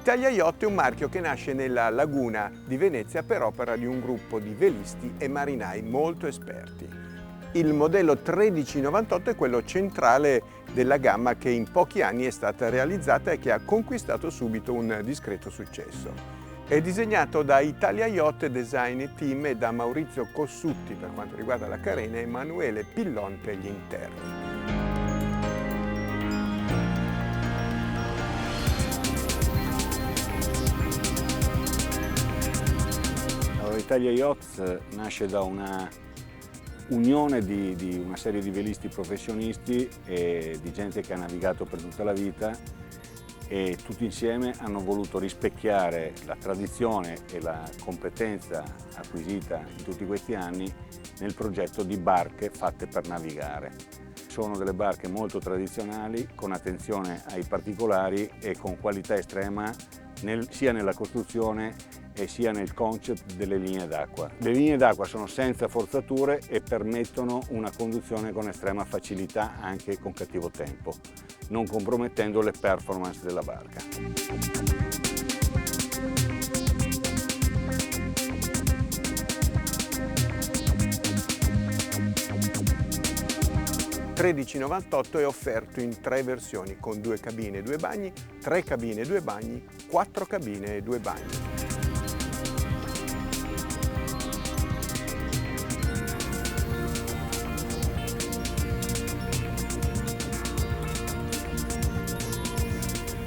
Italia Yacht è un marchio che nasce nella laguna di Venezia per opera di un gruppo di velisti e marinai molto esperti. Il modello 1398 è quello centrale della gamma che in pochi anni è stata realizzata e che ha conquistato subito un discreto successo. È disegnato da Italia Yacht Design Team e da Maurizio Cossutti per quanto riguarda la carena e Emanuele Pillon per gli interni. Italia Yachts nasce da una unione di una serie di velisti professionisti e di gente che ha navigato per tutta la vita e tutti insieme hanno voluto rispecchiare la tradizione e la competenza acquisita in tutti questi anni nel progetto di barche fatte per navigare. Sono delle barche molto tradizionali, con attenzione ai particolari e con qualità estrema sia nella costruzione e sia nel concept delle linee d'acqua. Le linee d'acqua sono senza forzature e permettono una conduzione con estrema facilità anche con cattivo tempo, non compromettendo le performance della barca. 1398 è offerto in 3 versioni, con 2 cabine e 2 bagni, 3 cabine e 2 bagni, 4 cabine e 2 bagni.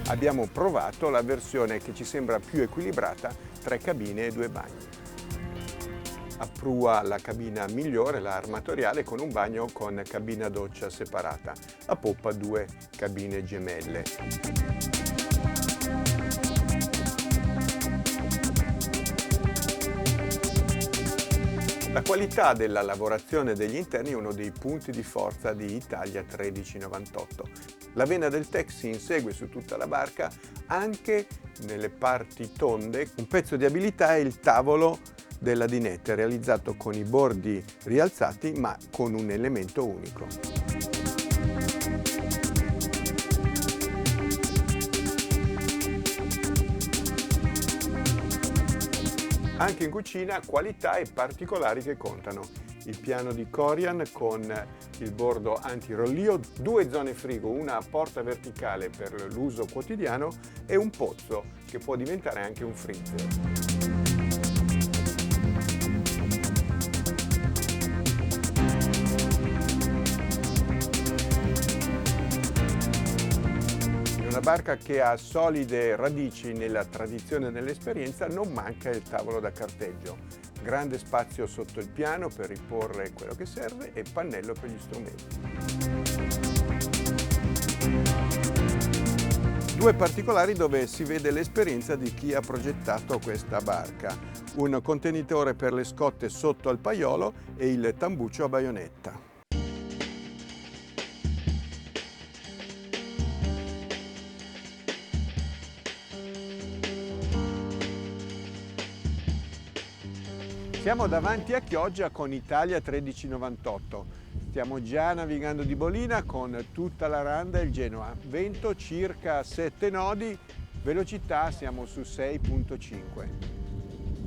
Abbiamo provato la versione che ci sembra più equilibrata, 3 cabine e 2 bagni. A prua la cabina migliore, la armatoriale, con un bagno con cabina doccia separata. A poppa 2 cabine gemelle. La qualità della lavorazione degli interni è uno dei punti di forza di Italia 1398. La vena del tech si insegue su tutta la barca, anche nelle parti tonde. Un pezzo di abilità è il tavolo della dinette, realizzato con i bordi rialzati ma con un elemento unico. Anche in cucina qualità e particolari che contano. Il piano di Corian con il bordo antirollio, 2 zone frigo, una porta verticale per l'uso quotidiano e un pozzo che può diventare anche un freezer. Una barca che ha solide radici nella tradizione e nell'esperienza, non manca il tavolo da carteggio. Grande spazio sotto il piano per riporre quello che serve e pannello per gli strumenti. 2 particolari dove si vede l'esperienza di chi ha progettato questa barca. Un contenitore per le scotte sotto al paiolo e il tambuccio a baionetta. Siamo davanti a Chioggia con Italia 1398. Stiamo già navigando di bolina con tutta la randa e il Genoa. Vento circa 7 nodi, velocità siamo su 6.5.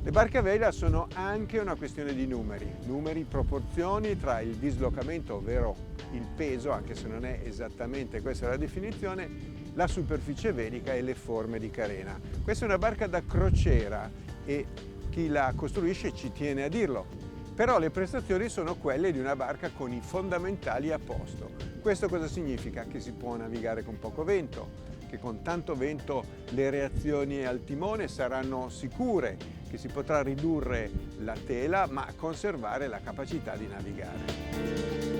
Le barche a vela sono anche una questione di numeri, proporzioni tra il dislocamento, ovvero il peso, anche se non è esattamente questa la definizione, la superficie velica e le forme di carena. Questa è una barca da crociera e chi la costruisce ci tiene a dirlo, però le prestazioni sono quelle di una barca con i fondamentali a posto. Questo cosa significa? Che si può navigare con poco vento, che con tanto vento le reazioni al timone saranno sicure, che si potrà ridurre la tela ma conservare la capacità di navigare.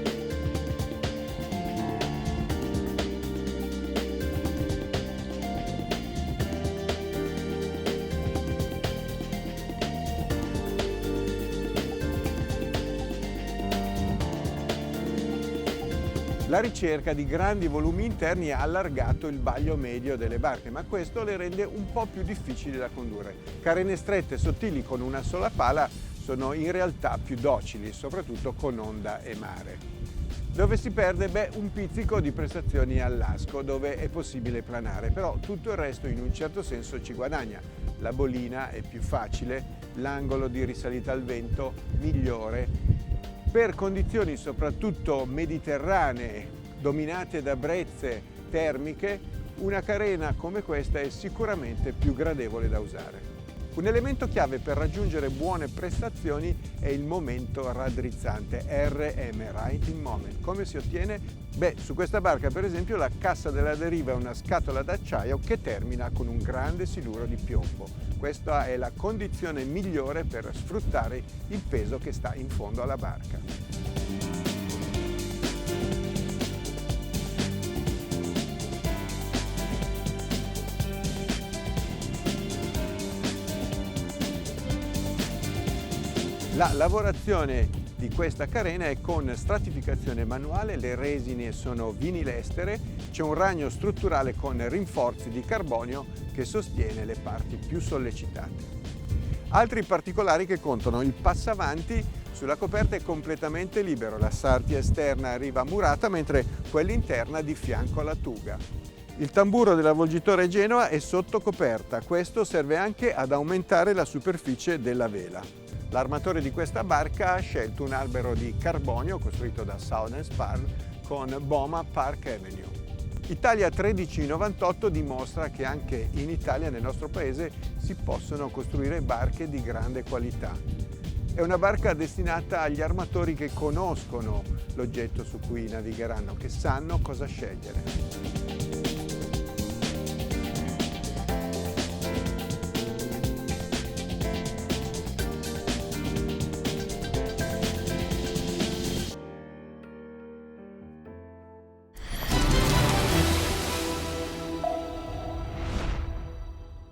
La ricerca di grandi volumi interni ha allargato il vaglio medio delle barche, ma questo le rende un po' più difficili da condurre. Carene strette e sottili con una sola pala sono in realtà più docili, soprattutto con onda e mare. Dove si perde? Beh, un pizzico di prestazioni all'Asco, dove è possibile planare, però tutto il resto in un certo senso ci guadagna. La bolina è più facile, l'angolo di risalita al vento migliore. Per condizioni soprattutto mediterranee, dominate da brezze termiche, una carena come questa è sicuramente più gradevole da usare. Un elemento chiave per raggiungere buone prestazioni è il momento raddrizzante, RM, Righting Moment. Come si ottiene? Beh, su questa barca per esempio la cassa della deriva è una scatola d'acciaio che termina con un grande siluro di piombo. Questa è la condizione migliore per sfruttare il peso che sta in fondo alla barca. La lavorazione di questa carena è con stratificazione manuale, le resine sono vinilestere, c'è un ragno strutturale con rinforzi di carbonio che sostiene le parti più sollecitate. Altri particolari che contano: il passavanti sulla coperta è completamente libero, la sartia esterna arriva murata mentre quella interna di fianco alla tuga. Il tamburo dell'avvolgitore Genoa è sotto coperta, questo serve anche ad aumentare la superficie della vela. L'armatore di questa barca ha scelto un albero di carbonio costruito da Southern Spar con Boma Park Avenue. Italia 1398 dimostra che anche in Italia, nel nostro paese, si possono costruire barche di grande qualità. È una barca destinata agli armatori che conoscono l'oggetto su cui navigheranno, che sanno cosa scegliere.